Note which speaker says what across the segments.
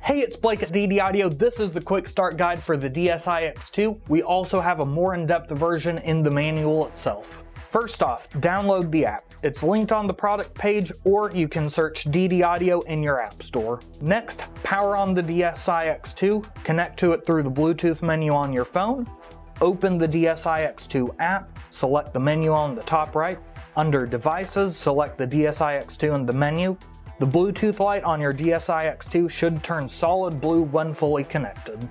Speaker 1: Hey, it's Blake at DD Audio. This is the quick start guide for the DSI-X2. We also have a more in-depth version in the manual itself. First off, download the app. It's linked on the product page, or you can search DD Audio in your app store. Next, power on the DSI-X2, connect to it through the Bluetooth menu on your phone, open the DSI-X2 app, select the menu on the top right. Under Devices, select the DSI-X2 in the menu. The Bluetooth light on your DSI-X2 should turn solid blue when fully connected.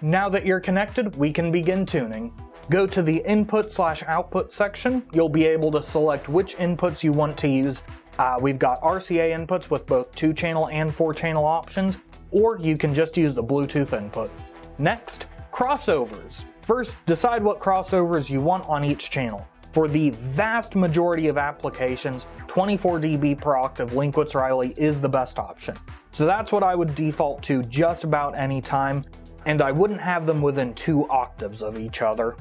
Speaker 1: Now that you're connected, we can begin tuning. Go to the Input/Output section. You'll be able to select which inputs you want to use. We've got RCA inputs with both 2-channel and 4-channel options, or you can just use the Bluetooth input. Next, crossovers. First, decide what crossovers you want on each channel. For the vast majority of applications, 24 dB per octave Linkwitz-Riley is the best option. So that's what I would default to just about any time, and I wouldn't have them within 2 octaves of each other.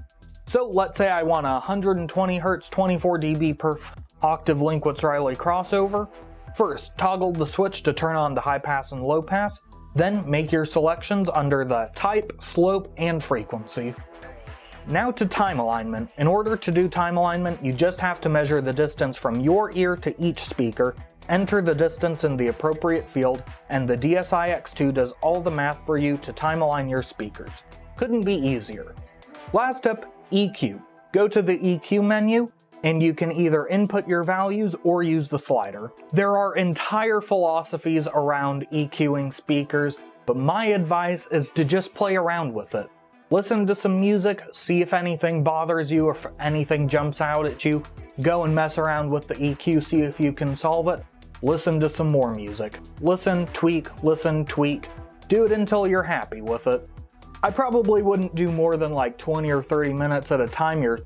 Speaker 1: So let's say I want a 120 Hz 24 dB per octave Linkwitz-Riley crossover. First, toggle the switch to turn on the high pass and low pass, then make your selections under the type, slope, and frequency. Now to time alignment. In order to do time alignment, you just have to measure the distance from your ear to each speaker, enter the distance in the appropriate field, and the DSI-X2 does all the math for you to time align your speakers. Couldn't be easier. Last up, EQ. Go to the EQ menu, and you can either input your values or use the slider. There are entire philosophies around EQing speakers, but my advice is to just play around with it. Listen to some music, see if anything bothers you or if anything jumps out at you. Go and mess around with the EQ, see if you can solve it. Listen to some more music. Listen, tweak. Do it until you're happy with it. I probably wouldn't do more than like 20 or 30 minutes at a time. Your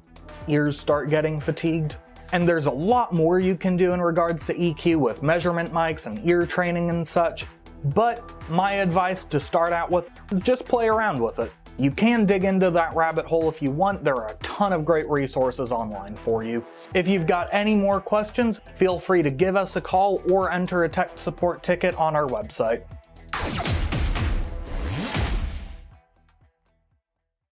Speaker 1: ears start getting fatigued. And there's a lot more you can do in regards to EQ with measurement mics and ear training and such. But my advice to start out with is just play around with it. You can dig into that rabbit hole if you want. There are a ton of great resources online for you. If you've got any more questions, feel free to give us a call or enter a tech support ticket on our website.